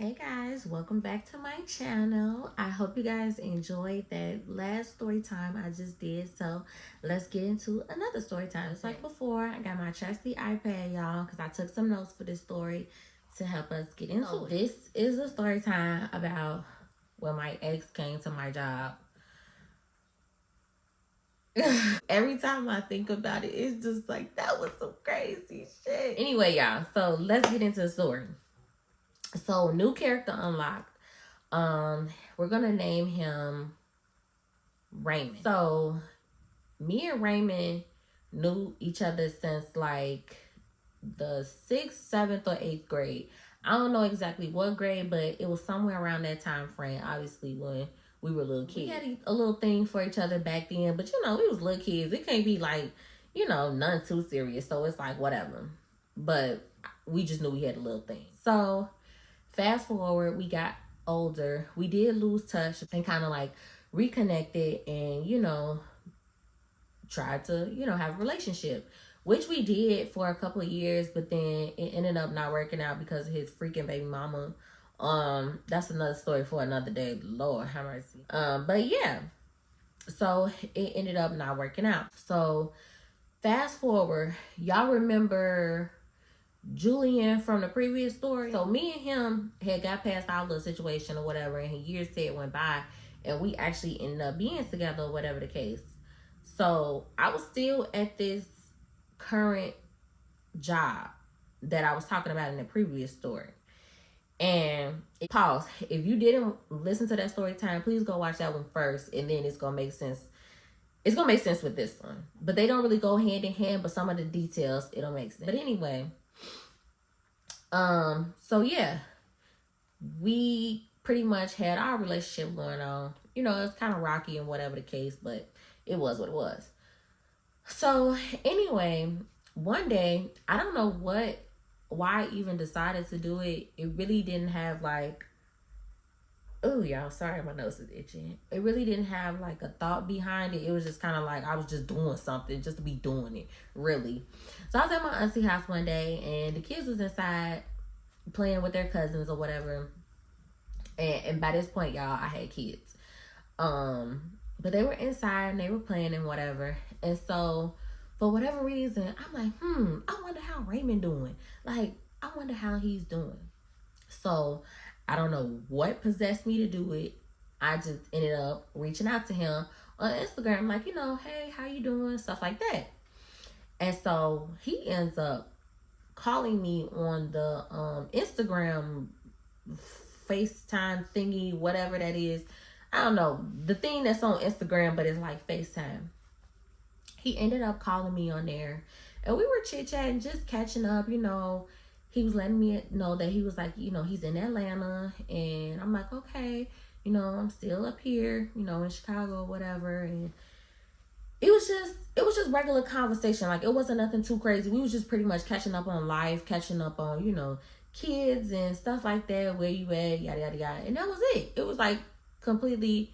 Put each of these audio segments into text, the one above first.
Hey guys, welcome back to my channel. I hope you guys enjoyed that last story time I just did. So let's get into another story time. Just like before, I got my trusty iPad, y'all, because I took some notes for this story to help us get into it. This is a story time about when my ex came to my job. Every time I think about it, it's just like that was some crazy shit. Anyway, y'all, so let's get into the story. So new character unlocked. We're gonna name him Raymond. So me and Raymond knew each other since like the 6th, 7th, or 8th grade. I don't know exactly what grade, but it was somewhere around that time frame, obviously, when we were little kids. We had a little thing for each other back then, but we was little kids. It can't be like, nothing too serious. So it's like whatever. But we just knew we had a little thing. So fast forward, we got older. We did lose touch and kind of like reconnected and, tried to, have a relationship, which we did for a couple of years, but then it ended up not working out because of his freaking baby mama. That's another story for another day. Lord have mercy. But yeah, so it ended up not working out. So fast forward, y'all remember Julian from the previous story? So me and him had got past our little situation or whatever, and years said went by, and we actually ended up being together or whatever the case. So I was still at this current job that I was talking about in the previous story. And pause. If you didn't listen to that story time, please go watch that one first, and then it's gonna make sense. It's gonna make sense with this one. But they don't really go hand in hand, but some of the details it'll make sense. But anyway, so yeah, we pretty much had our relationship going on. It's kind of rocky and whatever the case, but it was what it was. So anyway, one day, I don't know why I even decided to do it. It really didn't have like, oh y'all, sorry, my nose is itching. It really didn't have like a thought behind it. It was just kind of like I was just doing something just to be doing it, really. So I was at my auntie house one day, and the kids was inside playing with their cousins or whatever. And by this point, y'all, I had kids. But they were inside and they were playing and whatever. And so for whatever reason, I'm like, I wonder how Raymond doing. Like, I wonder how he's doing. So I don't know what possessed me to do it. I just ended up reaching out to him on Instagram, like, hey, how you doing? Stuff like that. And so he ends up calling me on the Instagram FaceTime thingy, whatever that is. I don't know. The thing that's on Instagram, but it's like FaceTime. He ended up calling me on there. And we were chit-chatting, just catching up, He was letting me know that he was like, he's in Atlanta. And I'm like, okay, I'm still up here, in Chicago or whatever. And it was just regular conversation. Like, it wasn't nothing too crazy. We was just pretty much catching up on life, catching up on, kids and stuff like that, where you at, yada yada yada. And that was it. It was like completely,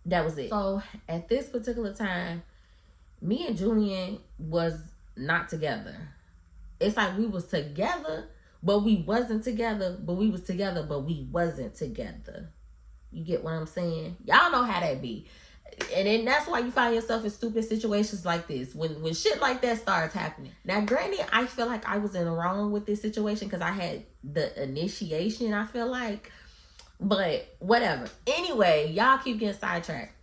that was it. So at this particular time, me and Julian was not together. It's like we was together, but we wasn't together, but we was together, but we wasn't together. You get what I'm saying? Y'all know how that be. And then that's why you find yourself in stupid situations like this. When shit like that starts happening. Now, granted, I feel like I was in the wrong with this situation because I had the initiation, I feel like. But whatever. Anyway, y'all keep getting sidetracked.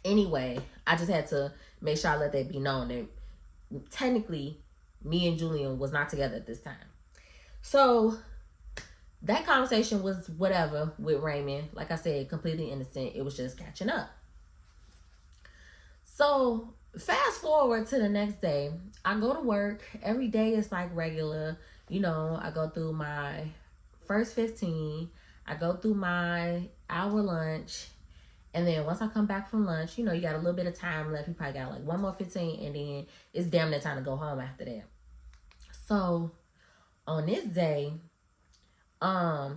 Anyway, I just had to make sure I let that be known that technically me and Julian was not together at this time. So that conversation was whatever with Raymond. Like I said, completely innocent. It was just catching up. So fast forward to the next day. I go to work. Every day is like regular. I go through my first 15. I go through my hour lunch. And then once I come back from lunch, you got a little bit of time left. You probably got like one more 15. And then it's damn near time to go home after that. So on this day, I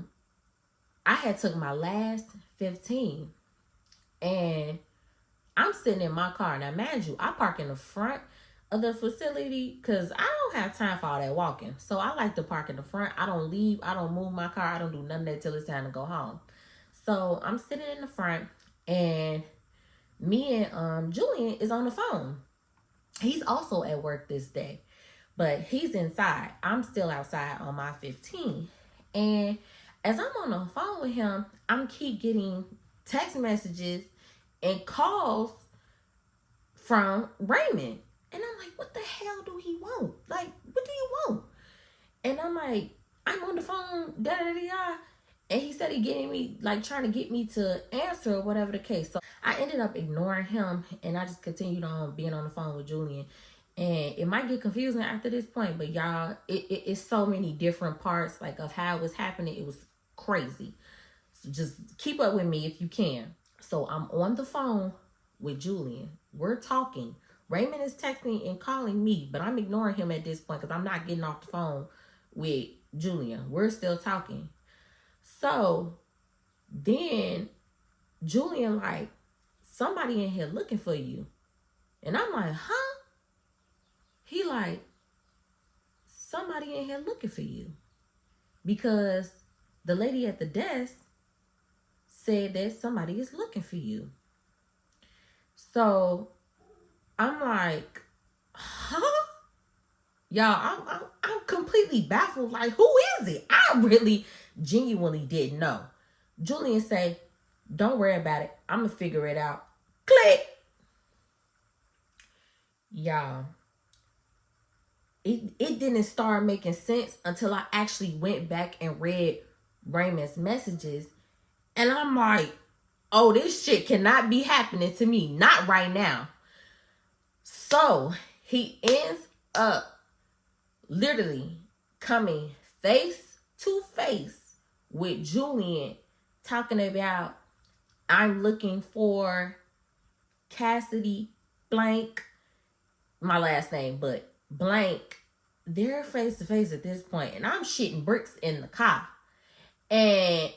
had took my last 15. And I'm sitting in my car. Now, mind you, I park in the front of the facility because I don't have time for all that walking. So I like to park in the front. I don't leave. I don't move my car. I don't do none of that till it's time to go home. So I'm sitting in the front, and me and Julian is on the phone. He's also at work this day, but he's inside. I'm still outside on my 15. And as I'm on the phone with him, I'm keep getting text messages and calls from Raymond. And I'm like, what the hell do he want? Like, what do you want? And I'm like, I'm on the phone, da da da da. And he said he getting me, like trying to get me to answer or whatever the case. So I ended up ignoring him, and I just continued on being on the phone with Julian. And it might get confusing after this point, but y'all, it's so many different parts like of how it was happening. It was crazy. So just keep up with me if you can. So I'm on the phone with Julian. We're talking. Raymond is texting and calling me, but I'm ignoring him at this point because I'm not getting off the phone with Julian. We're still talking. So then Julian like, somebody in here looking for you. And I'm like, huh? He like, somebody in here looking for you. Because the lady at the desk said that somebody is looking for you. So I'm like, huh? Y'all, I'm completely baffled. Like, who is it? I really genuinely didn't know. Julian say, don't worry about it. I'm going to figure it out. Click. Y'all, it didn't start making sense until I actually went back and read Raymond's messages. And I'm like, oh, this shit cannot be happening to me. Not right now. So he ends up literally coming face to face with Julian, talking about, I'm looking for Cassidy blank, my last name, but blank. They're face to face at this point, and I'm shitting bricks in the car. And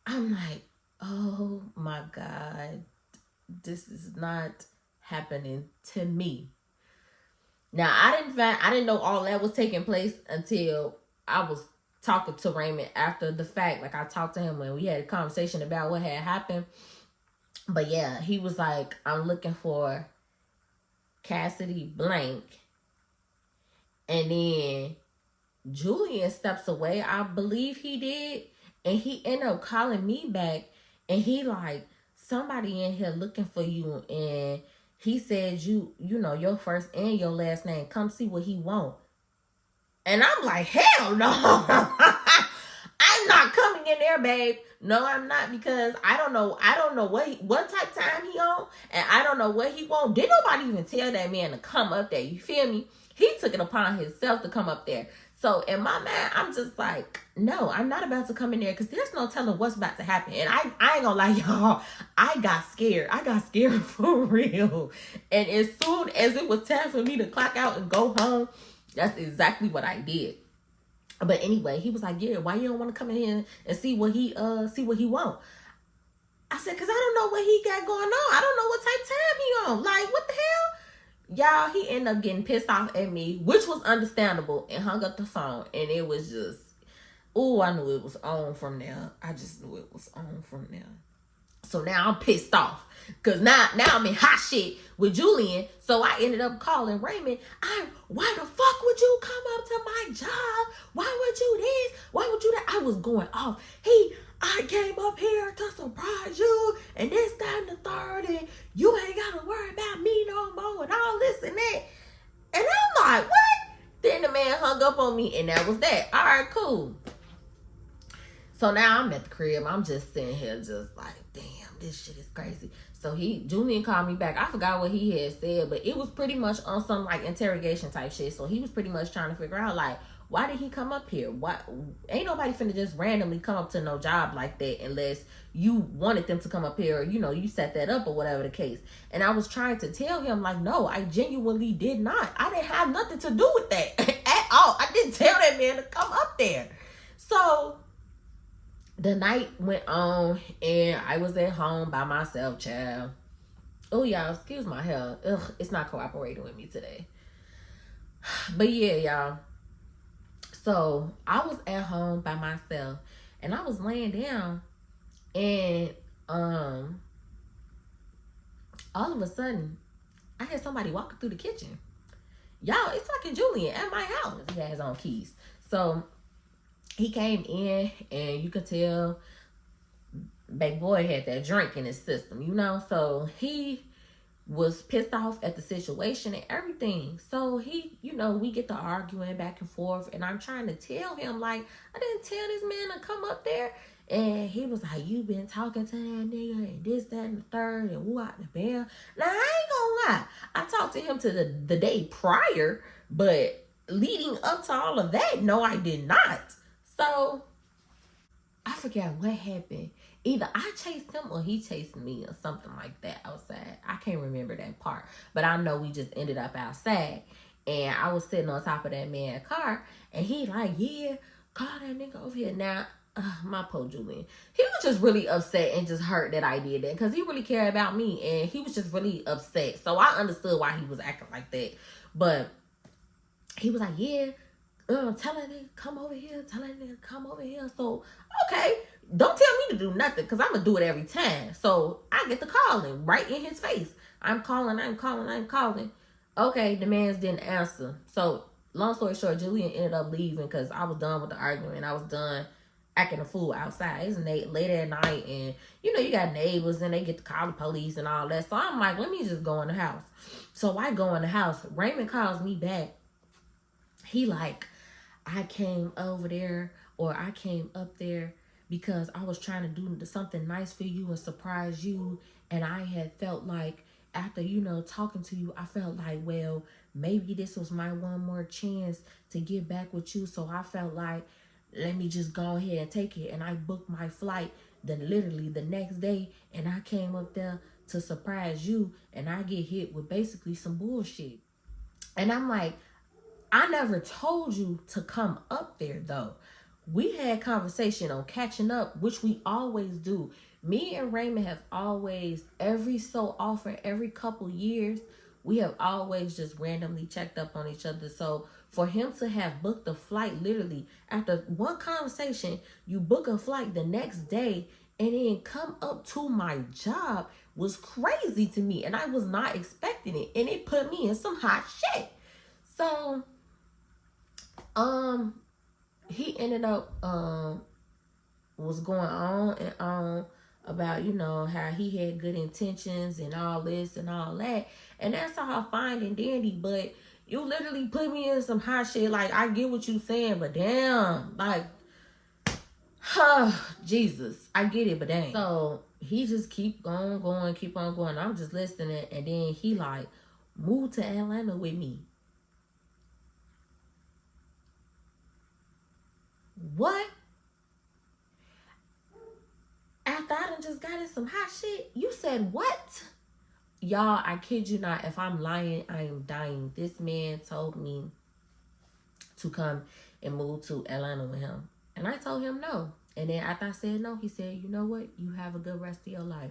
I'm like, oh my God, this is not happening to me. Now, I didn't know all that was taking place until I was talking to Raymond after the fact. Like, I talked to him when we had a conversation about what had happened. But yeah, he was like, I'm looking for Cassidy blank. And then Julian steps away. I believe he did. And he ended up calling me back. And he like, somebody in here looking for you. And he said, you know, your first and your last name. Come see what he want. And I'm like, hell no. I'm not coming in there, babe. No, I'm not, because I don't know what type of time he on, and I don't know what he want. Did nobody even tell that man to come up there? You feel me? He took it upon himself to come up there. So in my mind, I'm just like, no, I'm not about to come in there, because there's no telling what's about to happen. And I ain't gonna lie, y'all, I got scared. I got scared for real. And as soon as it was time for me to clock out and go home, that's exactly what I did. But anyway, he was like, yeah, why you don't want to come in here and see what he want? I said, because I don't know what he got going on. I don't know what type of time he on. Like, what the hell? Y'all, he ended up getting pissed off at me, which was understandable, and hung up the phone. And it was just, ooh, I knew it was on from there. I just knew it was on from there. So now I'm pissed off. Because now I'm in hot shit with Julian. So I ended up calling Raymond. Why the fuck would you come up to my job? Why would you this? Why would you that? I was going off. I came up here to surprise you. And this, that, and the third. And you ain't got to worry about me no more. And all this and that. And I'm like, what? Then the man hung up on me. And that was that. All right, cool. So now I'm at the crib. I'm just sitting here just like, damn, this shit is crazy. So Julian called me back. I forgot what he had said, but it was pretty much on some like interrogation type shit. So he was pretty much trying to figure out like, why did he come up here? Why ain't nobody finna just randomly come up to no job like that unless you wanted them to come up here or, you know, you set that up or whatever the case. And I was trying to tell him like, no, I genuinely did not. I didn't have nothing to do with that at all. I didn't tell that man to come up there. So the night went on and I was at home by myself, child. Oh, y'all, excuse my hair. Ugh, it's not cooperating with me today. But yeah, y'all. So I was at home by myself and I was laying down and um all of a sudden I heard somebody walking through the kitchen. Y'all, it's fucking Julian at my house. He had his own keys. So he came in and you could tell baby boy had that drink in his system, you know? So he was pissed off at the situation and everything. So he, you know, we get to arguing back and forth, and I'm trying to tell him, like, I didn't tell this man to come up there. And he was like, you been talking to that nigga and this, that, and the third, and woo out the bell. Now, I ain't gonna lie. I talked to him to the day prior, but leading up to all of that, no, I did not. So I forget what happened. Either I chased him or he chased me or something like that outside. I can't remember that part. But I know we just ended up outside. And I was sitting on top of that man's car. And he like, yeah, call that nigga over here. Now, my poor Julian. He was just really upset and just hurt that I did that. Because he really cared about me. And he was just really upset. So I understood why he was acting like that. But he was like, yeah, tell that nigga come over here. Tell that nigga come over here. So, okay. Don't tell me to do nothing because I'm going to do it every time. So, I get the calling right in his face. I'm calling. Okay, the man's didn't answer. So, long story short, Julian ended up leaving because I was done with the argument. I was done acting a fool outside. It's late at night and, you know, you got neighbors and they get to call the police and all that. So, I'm like, let me just go in the house. So, I go in the house. Raymond calls me back. He like, I came over there or I came up there because I was trying to do something nice for you and surprise you. And I had felt like after, you know, talking to you, I felt like, well, maybe this was my one more chance to get back with you. So I felt like, let me just go ahead and take it. And I booked my flight then literally the next day. And I came up there to surprise you. And I get hit with basically some bullshit. And I'm like, I never told you to come up there though. We had conversation on catching up, which we always do. Me and Raymond have always, every so often, every couple years, we have always just randomly checked up on each other. So for him to have booked a flight literally after one conversation, you book a flight the next day and then come up to my job was crazy to me. And I was not expecting it. And it put me in some hot shit. So, he ended up was going on and on about, you know, how he had good intentions and all this and all that. And that's all fine and dandy, but you literally put me in some hot shit. Like, I get what you saying, but damn, like, Jesus, I get it, but damn. So he just keep on going. I'm just listening, and then he like moved to Atlanta with me. What? After I done just got in some hot shit, you said what? Y'all, I kid you not. If I'm lying, I am dying. This man told me to come and move to Atlanta with him. And I told him no. And then after I said no, he said, you know what? You have a good rest of your life.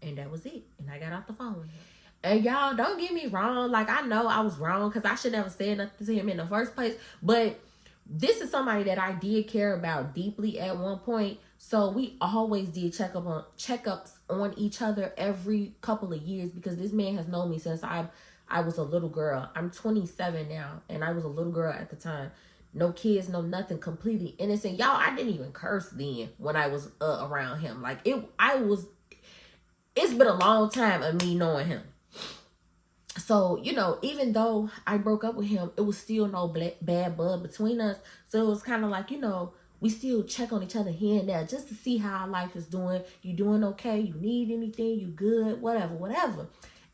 And that was it. And I got off the phone with him. And y'all, don't get me wrong. Like, I know I was wrong because I should never said nothing to him in the first place. But this is somebody that I did care about deeply at one point. So we always did checkups on each other every couple of years because this man has known me since I was a little girl. I'm 27 now, and I was a little girl at the time. No kids, no nothing, completely innocent. Y'all, I didn't even curse then when I was around him. Like, it's been a long time of me knowing him. So, you know, even though I broke up with him, it was still no bad blood between us. So it was kind of like, you know, we still check on each other here and there just to see how our life is doing. You doing okay? You need anything? You good? Whatever.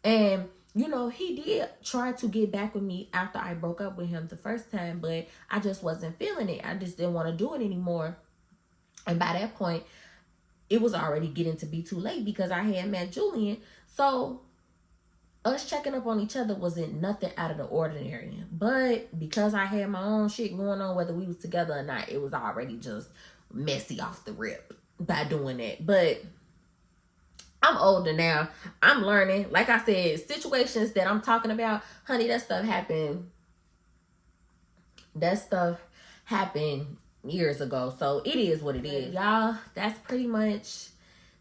And, you know, he did try to get back with me after I broke up with him the first time, but I just wasn't feeling it. I just didn't want to do it anymore. And by that point, it was already getting to be too late because I had met Julian. So us checking up on each other wasn't nothing out of the ordinary. But because I had my own shit going on, whether we was together or not, it was already just messy off the rip by doing that. But I'm older now. I'm learning. Like I said, situations that I'm talking about, honey, that stuff happened that stuff happened years ago. So it is what it is. Y'all, that's pretty much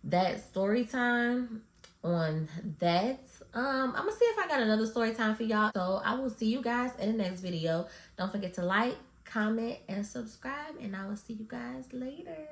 that story time on that. I'm gonna see if I got another story time for y'all. So I will see you guys in the next video. Don't forget to like, comment, and subscribe, and I will see you guys later.